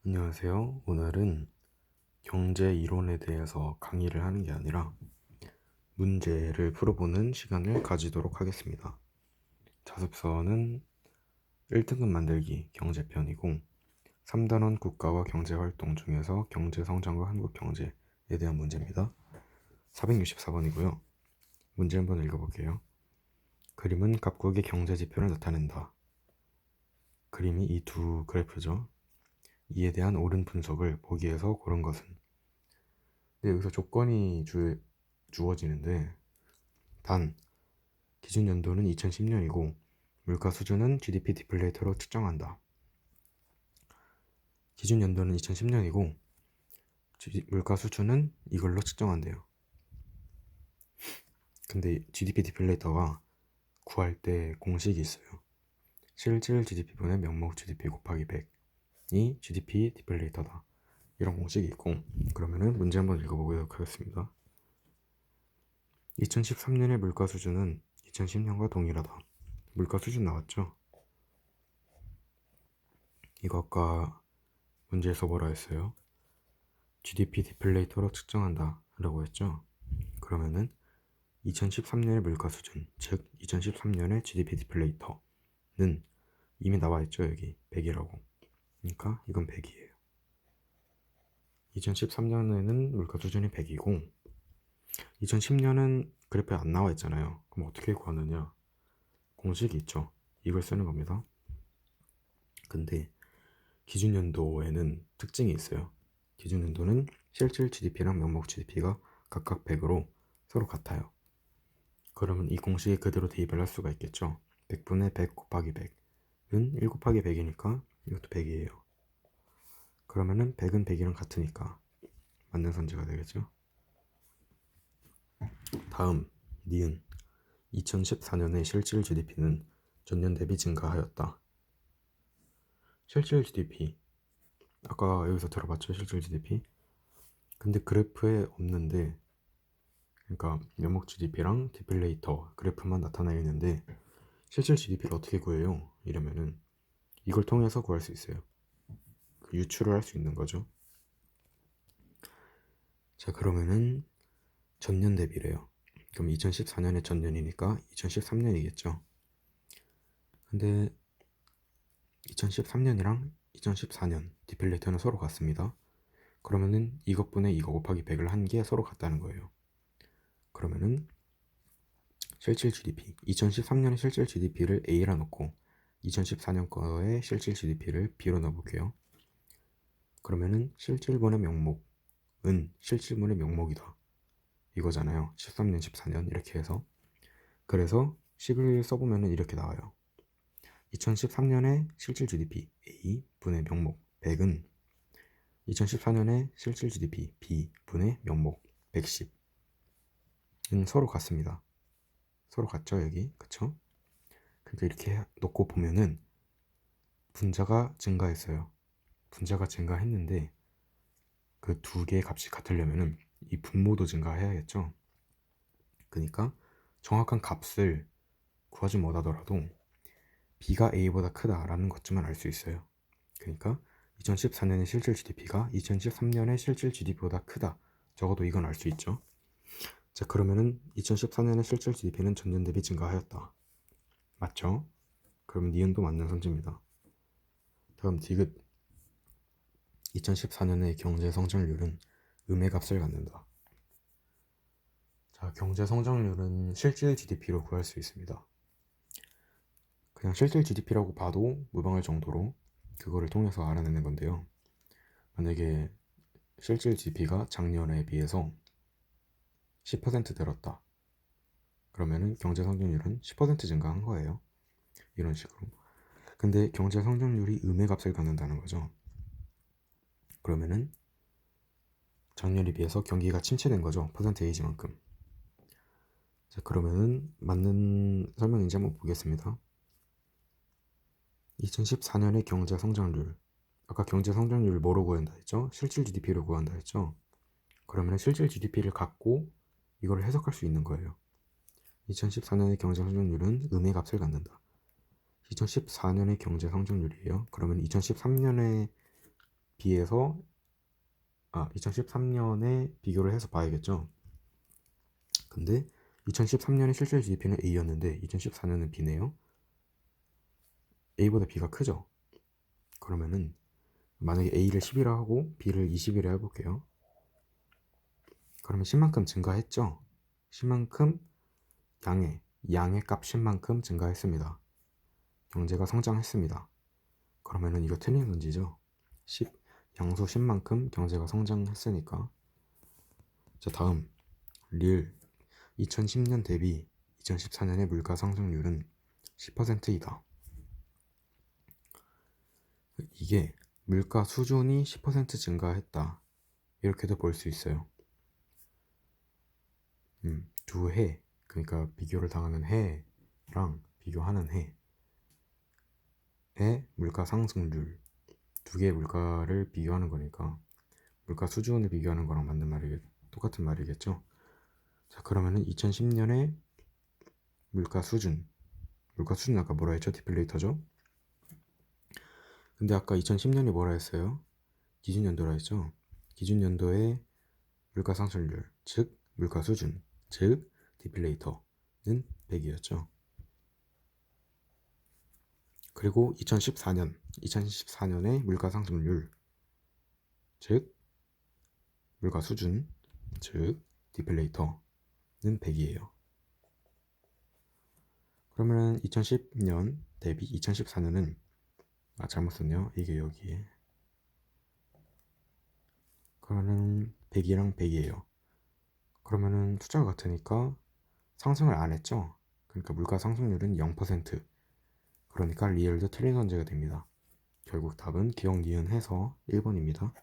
안녕하세요. 오늘은 경제 이론에 대해서 강의를 하는 게 아니라 문제를 풀어보는 시간을 가지도록 하겠습니다. 자습서는 1등급 만들기 경제편이고 3단원 국가와 경제활동 중에서 경제성장과 한국경제에 대한 문제입니다. 464번이고요. 문제 한번 읽어볼게요. 그림은 각국의 경제지표를 나타낸다. 그림이 이 두 그래프죠. 이에 대한 옳은 분석을 보기에서 고른 것은? 근데 여기서 조건이 주어지는데 단, 기준 연도는 2010년이고 물가 수준은 GDP 디플레이터로 측정한다. 기준 연도는 2010년이고 물가 수준은 이걸로 측정한대요. 근데 GDP 디플레이터가 구할 때 공식이 있어요. 실질 GDP분의 명목 GDP 곱하기 100이 GDP 디플레이터다. 이런 공식이 있고, 그러면은 문제 한번 읽어보도록 하겠습니다. 2013년의 물가 수준은 2010년과 동일하다. 물가 수준 나왔죠? 이거 아까 문제에서 뭐라 했어요? GDP 디플레이터로 측정한다 라고 했죠. 그러면은 2013년의 물가 수준, 즉 2013년의 GDP 디플레이터는 이미 나와 있죠. 여기 100이라고. 그러니까 이건 100이에요. 2013년에는 물가 수준이 100이고 2010년은 그래프에 안 나와 있잖아요. 그럼 어떻게 구하느냐? 공식이 있죠. 이걸 쓰는 겁니다. 근데 기준 연도에는 특징이 있어요. 기준 연도는 실질 GDP랑 명목 GDP가 각각 100으로 서로 같아요. 그러면 이 공식에 그대로 대입을 할 수가 있겠죠. 100분의 100 곱하기 100은 1 곱하기 100이니까 이것도 100이에요. 그러면은 100은 100이랑 같으니까 맞는 선지가 되겠죠. 다음, 니은 2014년의 실질 GDP는 전년 대비 증가하였다. 실질 GDP 아까 여기서 들어봤죠? 실질 GDP. 근데 그래프에 없는데, 그러니까 명목 GDP랑 디플레이터 그래프만 나타나 있는데 실질 GDP를 어떻게 구해요? 이러면은 이걸 통해서 구할 수 있어요. 유출을 할 수 있는 거죠. 자, 그러면은 전년 대비래요. 그럼 2014년의 전년이니까 2013년이겠죠. 근데 2013년이랑 2014년 디플레이터는 서로 같습니다. 그러면은 이것분의 이거 곱하기 100을 한 게 서로 같다는 거예요. 그러면은 실질 GDP 2013년의 실질 GDP를 A라 놓고 2014년 거의 실질 GDP를 B로 넣어볼게요. 그러면은 실질분의 명목은 실질분의 명목이다 이거잖아요. 13년 14년 이렇게 해서. 그래서 식을 써보면 이렇게 나와요. 2013년에 실질 GDP A분의 명목 100은 2014년에 실질 GDP B분의 명목 110은 서로 같습니다. 서로 같죠 여기? 그쵸? 근데 이렇게 놓고 보면은 분자가 증가했어요. 분자가 증가했는데 그 두 개의 값이 같으려면은 이 분모도 증가해야겠죠? 그러니까 정확한 값을 구하지 못하더라도 B가 A보다 크다라는 것쯤은 알 수 있어요. 그러니까 2014년의 실질 GDP가 2013년의 실질 GDP보다 크다. 적어도 이건 알 수 있죠. 자, 그러면은 2014년의 실질 GDP는 전년 대비 증가하였다. 맞죠? 그럼 니은도 맞는 선지입니다. 다음 디귿 2014년의 경제 성장률은 음의 값을 갖는다. 자, 경제 성장률은 실질 GDP로 구할 수 있습니다. 그냥 실질 GDP라고 봐도 무방할 정도로 그거를 통해서 알아내는 건데요. 만약에 실질 GDP가 작년에 비해서 10% 늘었다. 그러면은 경제 성장률은 10% 증가한 거예요. 이런 식으로. 근데 경제 성장률이 음의 값을 갖는다는 거죠. 그러면은 작년에 비해서 경기가 침체된 거죠. 퍼센테이지만큼. 자, 그러면은 맞는 설명인지 한번 보겠습니다. 2014년의 경제 성장률. 아까 경제 성장률을 뭐로 구한다 했죠? 실질 GDP로 구한다 했죠? 그러면 실질 GDP를 갖고 이걸 해석할 수 있는 거예요. 2014년의 경제 성장률은 음의 값을 갖는다. 2014년의 경제 성장률이에요. 그러면 2013년에 B에서 2013년에 비교를 해서 봐야겠죠. 근데 2013년에 실질 GDP는 A였는데 2014년은 B네요. A보다 B가 크죠. 그러면은 만약에 A를 10이라 하고 B를 20이라 해볼게요. 그러면 10만큼 증가했죠. 10만큼 양의 값 10만큼 증가했습니다. 경제가 성장했습니다. 그러면은 이거 틀린 건지죠. 양수 10만큼 경제가 성장했으니까. 자, 다음 리을 2010년 대비 2014년의 물가 상승률은 10%이다. 이게 물가 수준이 10% 증가했다. 이렇게도 볼 수 있어요. 두 해, 그러니까 비교를 당하는 해랑 비교하는 해의 물가 상승률, 두 개의 물가를 비교하는 거니까 물가 수준을 비교하는 거랑 똑같은 말이겠죠. 자, 그러면은 2010년에 물가 수준 아까 뭐라 했죠? 디플레이터죠. 근데 아까 2010년이 뭐라 했어요? 기준연도라 했죠. 기준연도의 물가 상승률, 즉 물가 수준, 즉 디플레이터는 100이었죠. 그리고 2014년의 물가 상승률, 즉 물가 수준, 즉 디플레이터는 100이에요. 그러면 2010년 대비 2014년은 잘못 썼네요. 이게 여기에. 그러면 100이랑 100이에요. 그러면은 숫자가 같으니까 상승을 안 했죠. 그러니까 물가 상승률은 0%. 그러니까 리얼도 틀린 선제가 됩니다. 결국 답은 기억, 니은 해서 1번입니다.